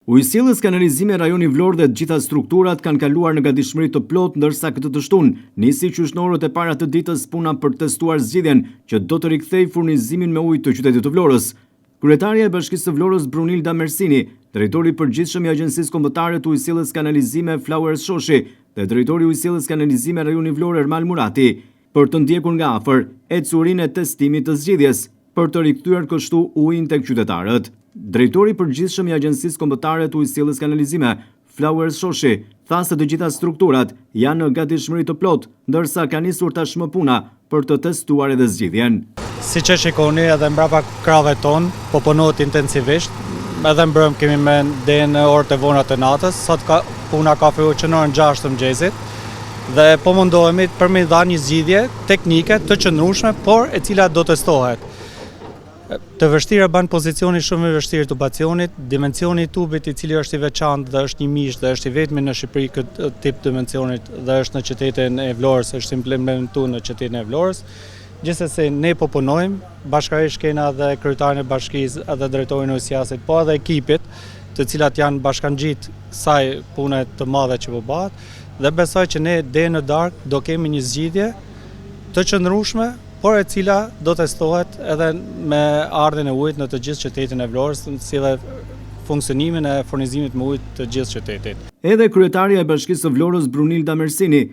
Ujësjellës kanalizime rajoni Vlorë dhe të gjitha strukturat kanë kaluar në gatishmëri të plotë, ndërsa këtë të shtunë nisi qyshnorët e para të ditës puna për testuar zgjidhjen që do të rikthejë furnizimin me ujë të qytetit të Vlorës. Kryetaria e Bashkisë së Vlorës Brunilda Mersini, drejtori i përgjithshëm i Agjencisë Kombëtare të Ujësjellës Kanalizime Flauers Shoshi dhe drejtori i Ujësjellës Kanalizime rajoni Vlorë Ermal Murati, për të ndjekur nga afër ecurinë e testimit të zgjidhjes, për të rikthyer kështu ujin tek qytetarët. Drejtori i përgjithshëm i Agjencisë Kombëtare të Ujësjellës Kanalizime, Flauers Shoshi, tha se të gjitha strukturat janë në gatishmëri të plotë, ndërsa ka nisur tashmë puna për të testuar edhe zgjidhjen. Siç e shikoni edhe mbrapa krave ton, po punohet intensivisht, edhe mbrëm kemi me deri në orët e vona të natës, sot puna ka filluar që në orën 6 të mëngjesit, dhe po mundohemi për me dhënë një zgjidhje teknike të qëndrueshme, por e cila do testohet. Të vështirë bën pozicioni shumë i vështirë tubacionit, dimensioni i tubit i cili është i veçantë dhe është një mish dhe është i vetmi në Shqipëri këtë tip dimensionit dhe është në qytetin e Vlorës, është implementuar në qytetin e Vlorës. Gjithsesi ne po punojmë, bashkërisht kena dhe kryetarin e bashkisë edhe drejtorin e ujësjasit, po edhe ekipit, të cilat janë bashkangjit kësaj pune të madhe që po bëhet, dhe besoj që ne deri në darkë do kemi një zgjidhje të qëndrueshme, por e cila do testohet edhe me ardhen e ujit në të gjithë qytetin e Vlorës, si dhe funksionimin e furnizimit me ujë të gjithë qytetit. Edhe kryetaria e Bashkisë së Vlorës Brunilda Mersini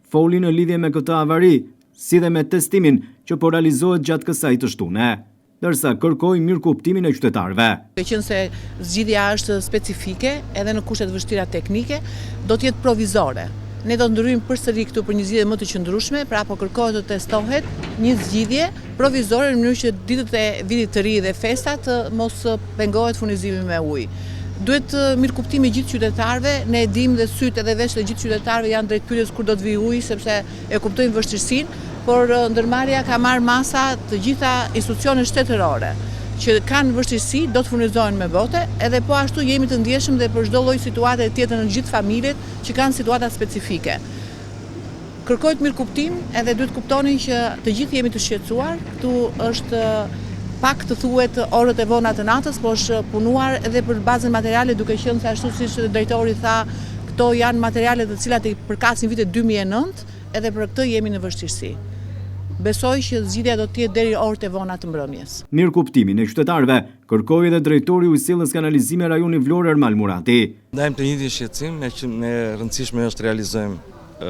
foli në lidhje me këtë avari, si dhe me testimin që po realizohet gjatë kësaj të shtune, ndërsa kërkoi mirëkuptimin e qytetarëve. Qënë se zgjidhja është specifike edhe në kushte të vështira teknike, do të jetë provizore. Ne do ndryjmë përsëri këtu për një zgjidhje më të qëndrueshme, pra po kërkohet të testohet një zgjidhje provizore në mënyrë që ditët e vitit të ri dhe festat mos pengohet furnizimi me ujë. Duhet mirëkuptimi i gjithë qytetarëve, ne e dimë dhe sytë edhe veshët e gjithë qytetarëve janë drejt pyetjes kur do të vijë uji, sepse e kuptojmë vështirësinë, por ndërmarrja ka marrë masa të gjitha institucionet shtetërore që kanë vështirësi, do të furnizohen me bote, edhe po ashtu jemi të ndjeshëm dhe për çdo lloj situate tjetër në gjithë familjet që kanë situata specifike. Kërkohet mirëkuptim, edhe duhet kuptoni që të gjithë jemi të shqetësuar. Këtu është pak të thuhet orët e vona të natës, po është punuar edhe për bazën materiale, duke qenë se ashtu siç drejtori tha, këto janë materiale të cilat i përkasin vitet 2009, edhe për këtë jemi në vështirësi. Besoj që zgjidhja do të jetë deri orët e vona të mbrëmjes. Mirëkuptimin e qytetarëve kërkoi edhe drejtori i Ujësjellës Kanalizime rajoni Vlorë Ermal Murati. Ndajmë të njëjtin shqetësim, ne rëndësishme është të realizojmë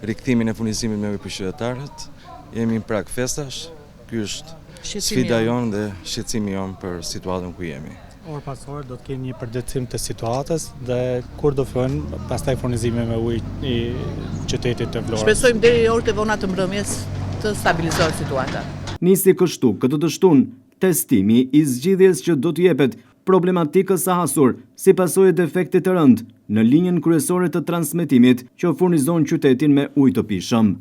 rikthimin e furnizimit me ujë për qytetarët. Jemi në prag festash, ky është sfida jonë dhe shqetësimi jonë për situatën ku jemi. Orë pas orë do të kemi një përditësim të situatës dhe kur do fillojnë pastaj furnizimi me ujë i qytetit të Vlorës. Shpresojmë deri orët e vona të mbrëmjes të stabilizohet situata. Nisi kështu këtë të shtunë testimi i zgjidhjes që do të jepet problematikës së hasur si pasojë e defektit të rënd në linjën kryesore të transmetimit që furnizon qytetin me ujë të pishëm.